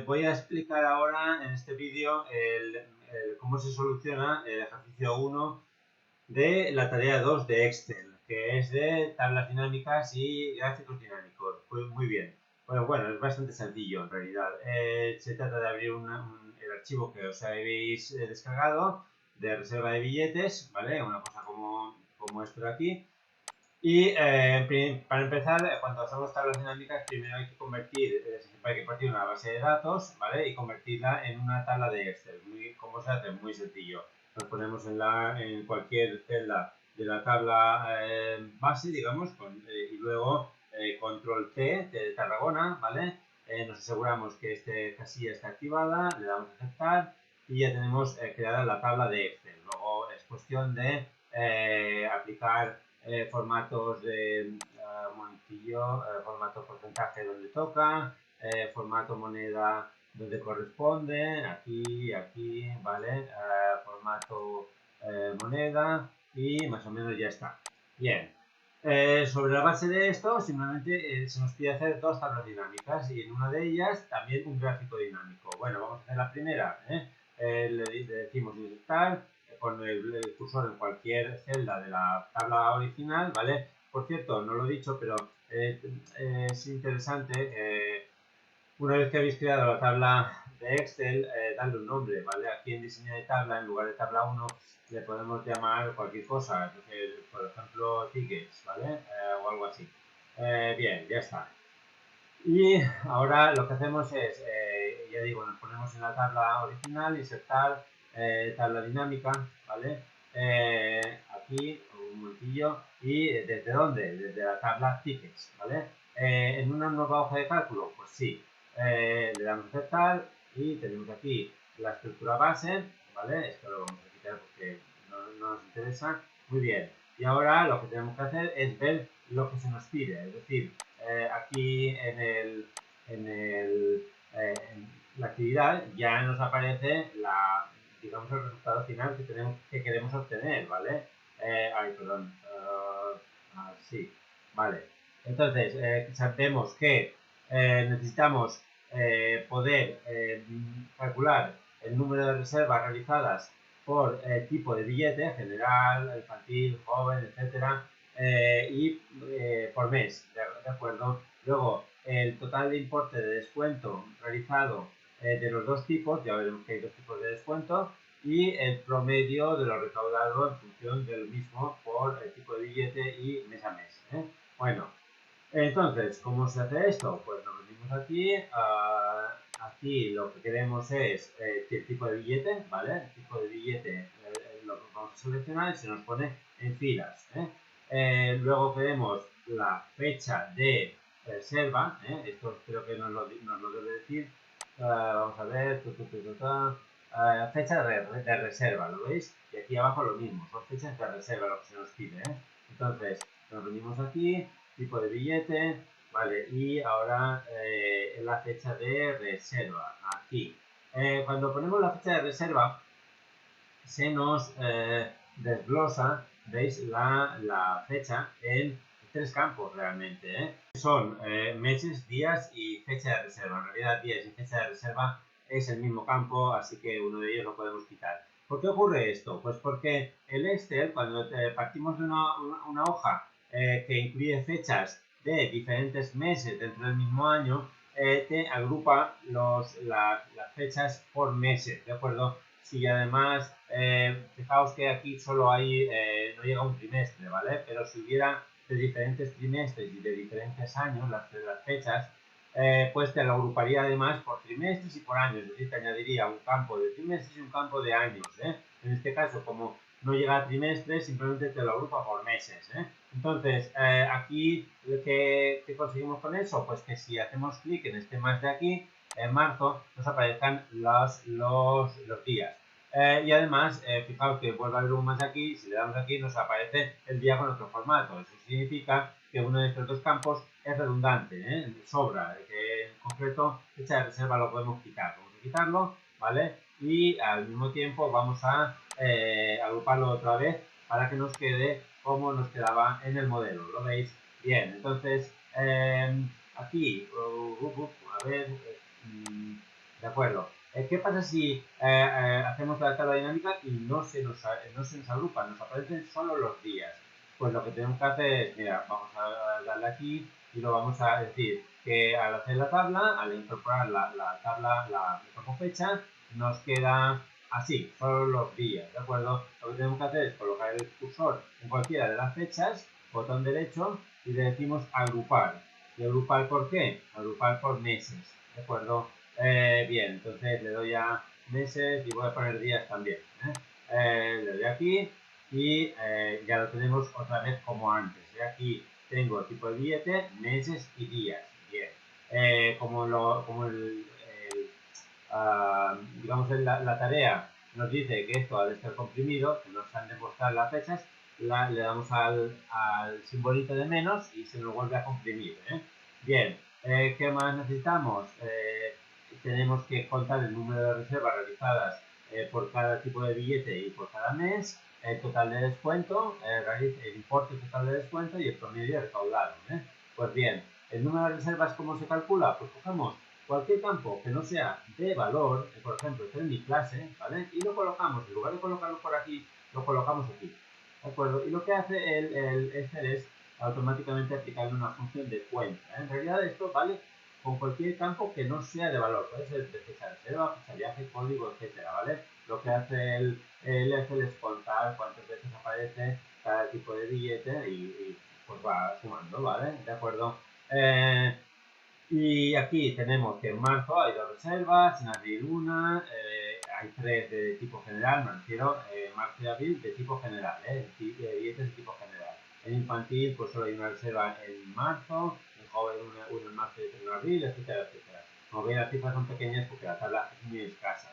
Voy a explicar ahora en este vídeo cómo se soluciona el ejercicio 1 de la tarea 2 de Excel, que es de tablas dinámicas y gráficos dinámicos. Pues muy bien. Bueno, es bastante sencillo en realidad. Se trata de abrir el archivo que os habéis descargado de reserva de billetes, ¿vale? Una cosa como esto de aquí. Y para empezar, cuando hacemos tablas dinámicas, primero hay que hay que partir una base de datos, ¿vale? Y convertirla en una tabla de Excel. ¿Cómo se hace? Muy sencillo. Nos ponemos en cualquier celda de la tabla base, digamos, y luego control T de Tarragona, ¿vale? Nos aseguramos que esta casilla está activada, le damos a aceptar y ya tenemos creada la tabla de Excel. Luego es cuestión de aplicar formatos de formato porcentaje donde toca, formato moneda donde corresponde, aquí, ¿vale? Formato moneda y más o menos ya está. Bien. Sobre la base de esto, simplemente se nos pide hacer dos tablas dinámicas y en una de ellas también un gráfico dinámico. Bueno, vamos a hacer la primera. Le decimos insertar, con el cursor en cualquier celda de la tabla original, ¿vale? Por cierto, no lo he dicho, pero es interesante, una vez que habéis creado la tabla de Excel, darle un nombre, ¿vale? Aquí en diseño de tabla, en lugar de tabla 1, le podemos llamar cualquier cosa, por ejemplo, tickets, ¿vale? O algo así. Bien, ya está. Y ahora lo que hacemos es, ya digo, nos ponemos en la tabla original, insertar, tabla dinámica, ¿vale? Aquí, un momentillo, y ¿desde dónde? Desde la tabla tickets, ¿vale? ¿En una nueva hoja de cálculo? Pues sí. Le damos a aceptar y tenemos aquí la estructura base, ¿vale? Esto lo vamos a quitar porque no nos interesa. Muy bien. Y ahora lo que tenemos que hacer es ver lo que se nos pide, es decir, aquí en la actividad ya nos aparece digamos, el resultado final que queremos obtener, ¿vale? Perdón. Sí, vale. Entonces, sabemos que necesitamos poder calcular el número de reservas realizadas por tipo de billete, general, infantil, joven, etcétera, y por mes, ¿de acuerdo? Luego, el total de importe de descuento realizado de los dos tipos, ya veremos que hay dos tipos de descuento, y el promedio de lo recaudado en función del mismo por el tipo de billete y mes a mes. Bueno, entonces, ¿cómo se hace esto? Pues nos venimos aquí, aquí lo que queremos es el tipo de billete, ¿vale? El tipo de billete lo vamos a seleccionar y se nos pone en filas. Luego queremos la fecha de reserva, esto creo que nos lo debe decir. Vamos a ver, fecha de reserva, ¿lo veis? Y aquí abajo lo mismo, son fechas de reserva lo que se nos pide. Entonces, nos venimos aquí, tipo de billete, vale, y ahora la fecha de reserva, aquí. Cuando ponemos la fecha de reserva, se nos desglosa, veis, la fecha en tres campos realmente. Son meses, días y fecha de reserva. En realidad, días y fecha de reserva es el mismo campo, así que uno de ellos lo podemos quitar. ¿Por qué ocurre esto? Pues porque el Excel, cuando partimos de una hoja que incluye fechas de diferentes meses dentro del mismo año, te agrupa las fechas por meses, ¿de acuerdo? Si además, fijaos que aquí solo hay, no llega un trimestre, ¿vale? Pero si hubiera de diferentes trimestres y de diferentes años, las fechas, pues te lo agruparía además por trimestres y por años, es decir, te añadiría un campo de trimestres y un campo de años. En este caso, como no llega a trimestres, simplemente te lo agrupa por meses. Entonces, aquí, ¿qué conseguimos con eso? Pues que si hacemos clic en este más de aquí, en marzo, nos aparezcan los días. Y además, fijaos que vuelve a haber un más aquí, si le damos aquí nos aparece el día con otro formato. Eso significa que uno de estos dos campos es redundante, sobra, que en concreto fecha de reserva lo podemos quitar. Vamos a quitarlo, ¿vale? Y al mismo tiempo vamos a agruparlo otra vez para que nos quede como nos quedaba en el modelo. ¿Lo veis? Bien, entonces aquí, a ver, De acuerdo. ¿Qué pasa si hacemos la tabla dinámica y no se nos agrupa? Nos aparecen solo los días. Pues lo que tenemos que hacer es, mira, vamos a darle aquí y lo vamos a decir que al hacer la tabla, al incorporar la tabla, la como fecha, nos queda así, solo los días, ¿de acuerdo? Lo que tenemos que hacer es colocar el cursor en cualquiera de las fechas, botón derecho, y le decimos agrupar. ¿Y agrupar por qué? Agrupar por meses, ¿de acuerdo? Bien, entonces le doy a meses y voy a poner días también. Le doy aquí y ya lo tenemos otra vez como antes. Aquí tengo tipo de billete, meses y días. Bien. Como digamos la tarea nos dice que esto ha de estar comprimido, que nos han de mostrar las fechas, le damos al simbolito de menos y se nos vuelve a comprimir. Bien, ¿qué más necesitamos? Tenemos que contar el número de reservas realizadas por cada tipo de billete y por cada mes, el total de descuento, el importe total de descuento y el promedio recaudado. Pues bien, el número de reservas, ¿cómo se calcula? Pues cogemos cualquier campo que no sea de valor, por ejemplo, este es mi clase, ¿vale? Y lo colocamos, en lugar de colocarlo por aquí, lo colocamos aquí, ¿de acuerdo? Y lo que hace el Excel es automáticamente aplicarle una función de cuenta. En realidad esto vale con cualquier campo que no sea de valor, puede ser de fecha de reserva, fecha de viaje, código, etcétera, ¿vale? Lo que hace el Excel es contar cuántas veces aparece cada tipo de billete y pues va sumando, ¿vale? ¿De acuerdo? Y aquí tenemos que en marzo hay 2 reservas, en abril una, hay 3 de tipo general, me refiero marzo y abril de tipo general, billetes de tipo general. En infantil pues solo hay una reserva en marzo, en joven una en marzo y otra en abril, etcétera, etcétera. Como veis las cifras son pequeñas porque la tabla es muy escasa.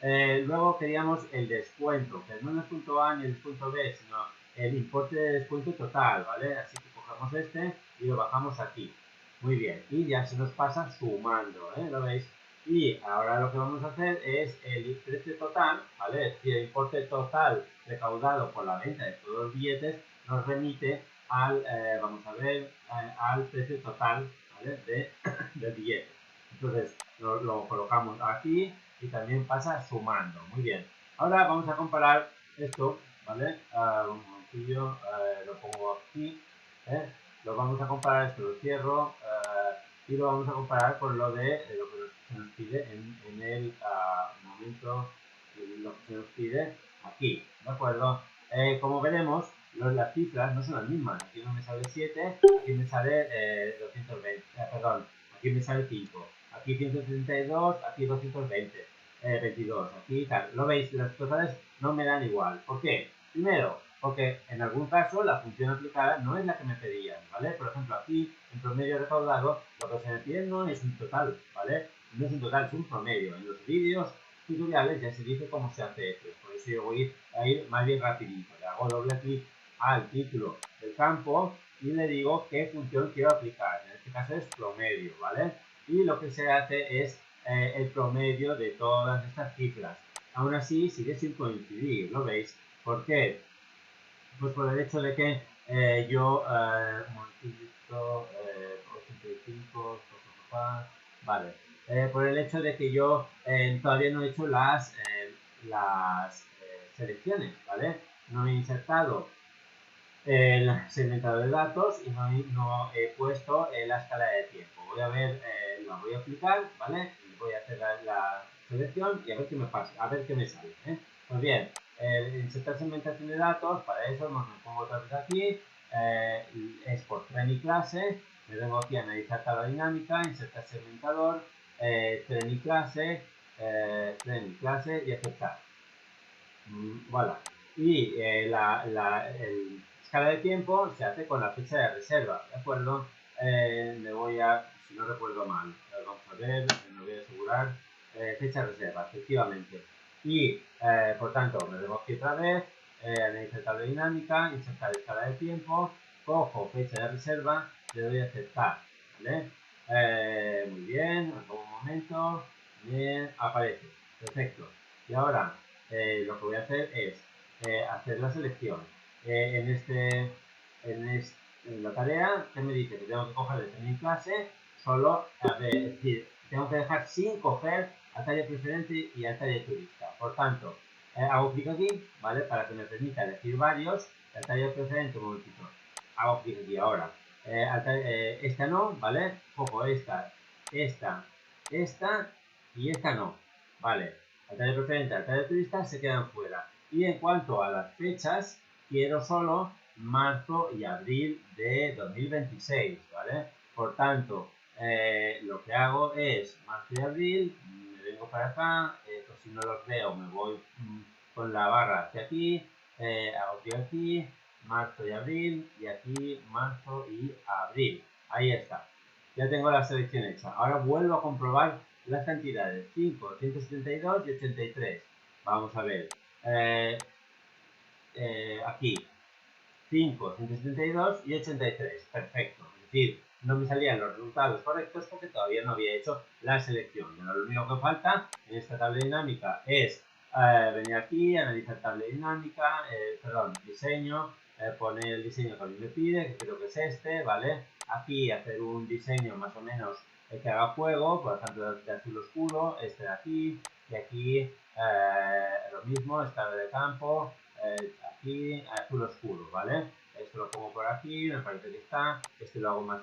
Luego queríamos el descuento, que no es el punto A ni el punto B, sino el importe de descuento total, ¿vale? Así que cogemos este y lo bajamos aquí. Muy bien, y ya se nos pasa sumando, ¿lo veis? Y ahora lo que vamos a hacer es el precio total, ¿vale? Es decir, el importe total recaudado por la venta de todos los billetes nos remite al, vamos a ver, al precio total, ¿vale? Del billete. Entonces, lo colocamos aquí y también pasa sumando. Muy bien. Ahora vamos a comparar esto, ¿vale? Un momentillo, lo pongo aquí, lo vamos a comparar, esto lo cierro y lo vamos a comparar con lo de lo que se nos pide en el momento, lo que se nos pide aquí, ¿de acuerdo? Como veremos, las cifras no son las mismas. Aquí no me sale 7, aquí me sale 220, perdón, aquí me sale 5, aquí 132, aquí 220, 22, aquí tal. ¿Lo veis? Las totales no me dan igual. ¿Por qué? Primero, porque en algún caso la función aplicada no es la que me pedían, ¿vale? Por ejemplo, aquí, en promedio recaudado, lo que se me pide no es un total, ¿vale? No es un total, es un promedio. En los vídeos tutoriales ya se dice cómo se hace esto. Por eso yo voy a ir más bien rapidito. Le hago doble clic al título del campo y le digo qué función quiero aplicar. En este caso es promedio, ¿vale? Y lo que se hace es el promedio de todas estas cifras. Aún así, sigue sin coincidir, ¿lo veis? ¿Por qué? Pues por el hecho de que yo, un momentito, 85, vale, por el hecho de que yo todavía no he hecho las selecciones, ¿vale? No he insertado el segmentador de datos y no he puesto la escala de tiempo. Voy a ver, la voy a aplicar, ¿vale? Voy a hacer la selección y a ver qué me pasa, a ver qué me sale. Pues bien, insertar segmentación de datos, para eso me pongo otra vez aquí, es por tren y clase, me vengo aquí a analizar tabla dinámica, insertar segmentador, tren y clase y aceptar. Voilà. Y el escala de tiempo se hace con la fecha de reserva, ¿de acuerdo? Me voy a, si no recuerdo mal, vamos a ver, me voy a asegurar, fecha de reserva, efectivamente. Y, por tanto, me debo aquí otra vez, analizar tabla dinámica, insertar escala de tiempo, cojo fecha de reserva, le doy a aceptar, ¿vale? Muy bien, un momento, bien, aparece, perfecto. Y ahora, lo que voy a hacer es hacer la selección. En la tarea, ¿qué me dice? Que tengo que coger de mi clase solo, es decir, tengo que dejar sin coger al taller preferente y al taller turista. Por tanto, hago clic aquí, ¿vale? Para que me permita elegir varios. El taller preferente, un momentito. Hago clic aquí ahora. Esta no, ¿vale? Cojo esta y esta no, ¿vale? Al taller preferente, al taller turista se quedan fuera. Y en cuanto a las fechas, quiero solo marzo y abril de 2026, ¿vale? Por tanto, lo que hago es marzo y abril, me vengo para acá, pues si no los veo me voy con la barra hacia aquí, hago clic aquí, marzo y abril, y aquí marzo y abril. Ahí está. Ya tengo la selección hecha. Ahora vuelvo a comprobar las cantidades. 5, 172 y 83. Vamos a ver. Aquí. 5, 172 y 83. Perfecto. Es decir, no me salían los resultados correctos porque todavía no había hecho la selección. Bueno, lo único que falta en esta tabla dinámica es venir aquí, analizar tabla dinámica, diseño, poner el diseño que a mí me pide, que creo que es este, ¿vale? Aquí hacer un diseño más o menos que haga juego, por ejemplo, de azul oscuro, este de aquí, y aquí lo mismo, estado de campo, aquí azul oscuro, ¿vale? Esto lo pongo por aquí, me parece que está, este lo hago más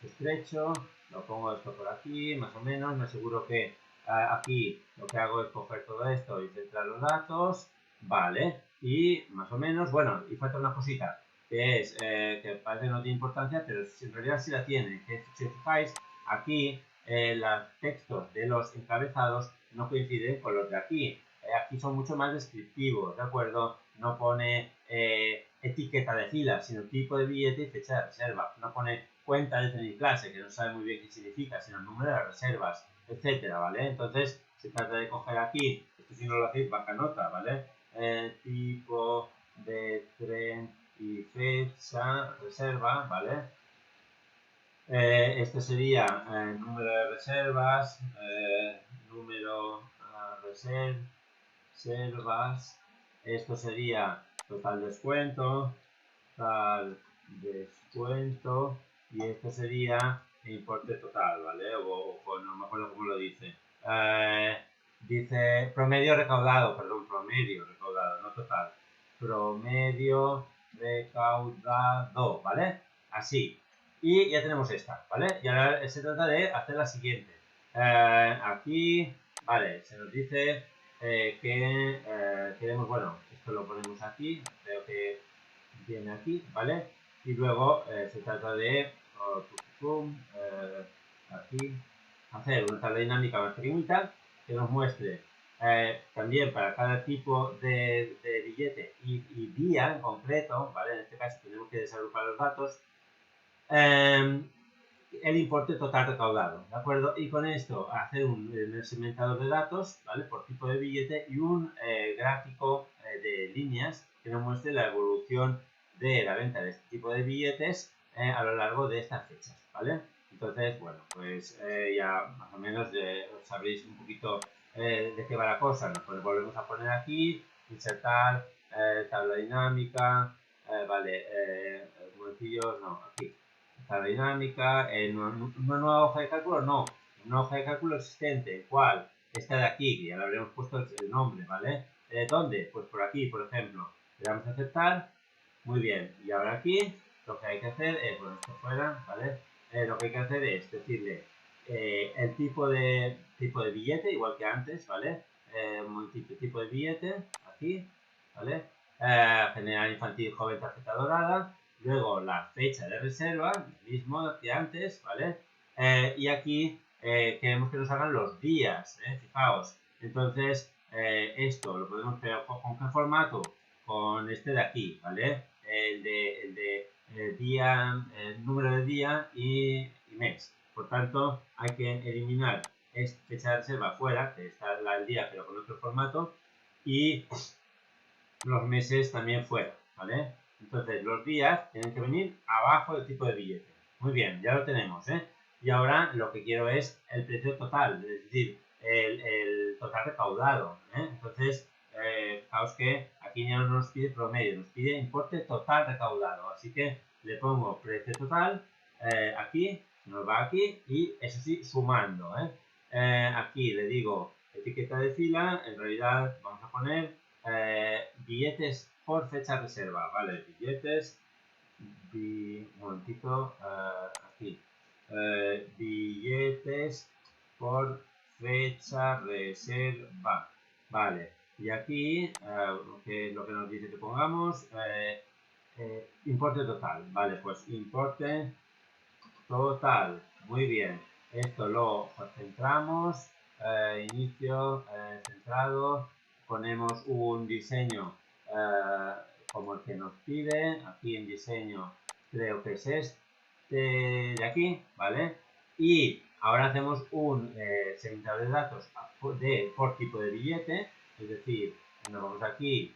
estrecho, lo pongo esto por aquí, más o menos, me aseguro que aquí lo que hago es coger todo esto y centrar los datos, vale, y más o menos, bueno, y falta una cosita, que es, que parece que no tiene importancia, pero en realidad sí la tiene, que si os fijáis, aquí los textos de los encabezados no coinciden con los de aquí. Aquí son mucho más descriptivos, ¿de acuerdo? No pone etiqueta de fila, sino tipo de billete y fecha de reserva. No pone cuenta de tener clase, que no sabe muy bien qué significa, sino el número de las reservas, etcétera, ¿vale? Entonces, se trata de coger aquí, esto si no lo hacéis, baja nota, ¿vale? Tipo de tren y fecha, reserva, ¿vale? Este sería número de reservas, número reservas. Esto sería total descuento, y esto sería importe total, ¿vale? O no me acuerdo cómo lo dice. Dice promedio recaudado, no total. Promedio recaudado, ¿vale? Así. Y ya tenemos esta, ¿vale? Y ahora se trata de hacer la siguiente. Aquí, vale, se nos dice que queremos, bueno, esto lo ponemos aquí, creo que viene aquí, ¿vale? Y luego se trata de aquí hacer una tabla dinámica más pequeñita que nos muestre también para cada tipo de billete y día en concreto, ¿vale? En este caso tenemos que desagrupar los datos, el importe total recaudado, ¿de acuerdo? Y con esto hacer un segmentador de datos, ¿vale? Por tipo de billete y un gráfico de líneas que nos muestre la evolución de la venta de este tipo de billetes a lo largo de estas fechas, ¿vale? Entonces, bueno, pues ya más o menos sabréis un poquito de qué va la cosa. Nos volvemos a poner aquí, insertar, tabla dinámica, vale, momentillos, no, aquí. Tabla dinámica, una nueva hoja de cálculo, no, una hoja de cálculo existente, ¿cuál? Esta de aquí, que ya le habremos puesto el nombre, ¿vale? ¿Dónde? Pues por aquí, por ejemplo. Le damos a aceptar, muy bien, y ahora aquí lo que hay que hacer es, bueno, esto fuera, ¿vale? Lo que hay que hacer es decirle el tipo de billete, igual que antes, ¿vale? Tipo de billete, aquí, ¿vale? General infantil, joven, tarjeta dorada. Luego la fecha de reserva, mismo que antes, ¿vale? Y aquí queremos que nos hagan los días, fijaos. Entonces, esto lo podemos pegar con qué formato, con este de aquí, ¿vale? El de día, el número de día y mes. Por tanto, hay que eliminar fecha de reserva fuera, que está el día pero con otro formato, y los meses también fuera, ¿vale? Entonces, los días tienen que venir abajo del tipo de billete. Muy bien, ya lo tenemos, ¿eh? Y ahora lo que quiero es el precio total, es decir, el total recaudado, ¿eh? Entonces, fijaos que aquí ya no nos pide promedio, nos pide importe total recaudado. Así que le pongo precio total aquí nos va aquí y eso sí, sumando. Aquí le digo etiqueta de fila, en realidad vamos a poner billetes por fecha reserva, ¿vale? Billetes, un momentito, aquí, billetes por fecha reserva, vale. Y aquí, lo que nos dice que pongamos, importe total, vale, pues importe total, muy bien. Esto lo centramos, inicio, centrado, ponemos un diseño como el que nos pide, aquí en diseño creo que es este de aquí, ¿vale? Y ahora hacemos un segmentador de datos por tipo de billete, es decir, nos vamos aquí,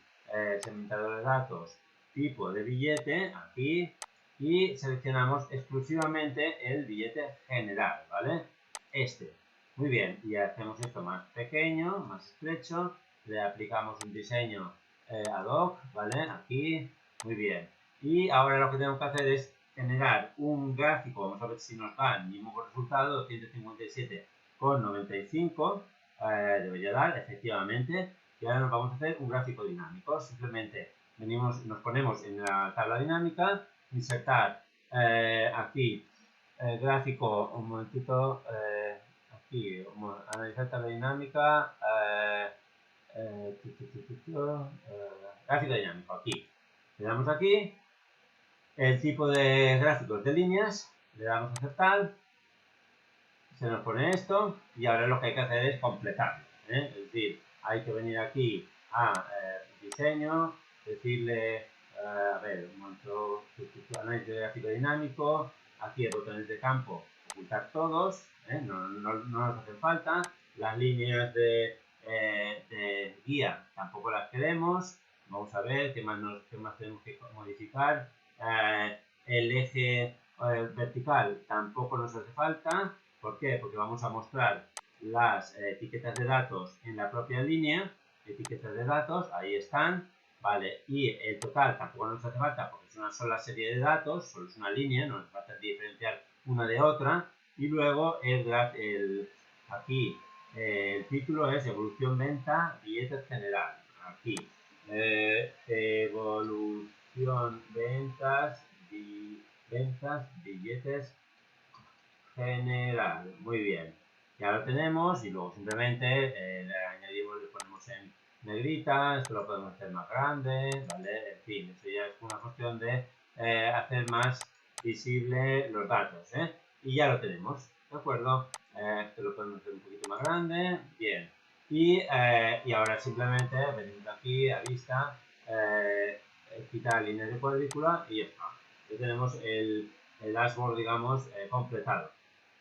segmentador de datos, tipo de billete, aquí, y seleccionamos exclusivamente el billete general, ¿vale? Este. Muy bien, y hacemos esto más pequeño, más estrecho, le aplicamos un diseño ad hoc, ¿vale? Aquí, muy bien. Y ahora lo que tenemos que hacer es generar un gráfico, vamos a ver si nos da el mismo resultado, 257,95, debería dar, efectivamente, y ahora nos vamos a hacer un gráfico dinámico, simplemente nos ponemos en la tabla dinámica, insertar aquí gráfico, un momentito, aquí, analizar tabla dinámica, gráfico dinámico, aquí. Le damos aquí, el tipo de gráficos de líneas, le damos a aceptar, se nos pone esto y ahora lo que hay que hacer es completarlo. Es decir, hay que venir aquí a diseño, decirle, a ver, un momento, análisis de gráfico dinámico, aquí el botones de campo, ocultar todos, no nos hacen falta, las líneas de guía tampoco las queremos, vamos a ver qué más tenemos que modificar, el eje vertical tampoco nos hace falta. ¿Por qué? Porque vamos a mostrar las etiquetas de datos en la propia línea, etiquetas de datos, ahí están, ¿vale? Y el total tampoco nos hace falta porque es una sola serie de datos, solo es una línea, no nos falta diferenciar una de otra. Y luego aquí el título es Evolución Venta Billetes General. Aquí, Evolución Ventas Billetes General, muy bien. Ya lo tenemos y luego simplemente le añadimos, le ponemos en negrita, esto lo podemos hacer más grande, ¿vale? En fin, eso ya es una cuestión de hacer más visible los datos, ¿eh? Y ya lo tenemos, ¿de acuerdo? Esto lo podemos hacer un poquito más grande, bien. Y ahora simplemente venimos aquí a vista, quitar líneas de cuadrícula y ya está. Ya tenemos el dashboard, digamos, completado.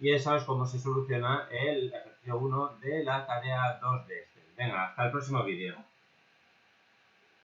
Y eso es como se soluciona el ejercicio 1 de la tarea 2 de este. Venga, hasta el próximo vídeo.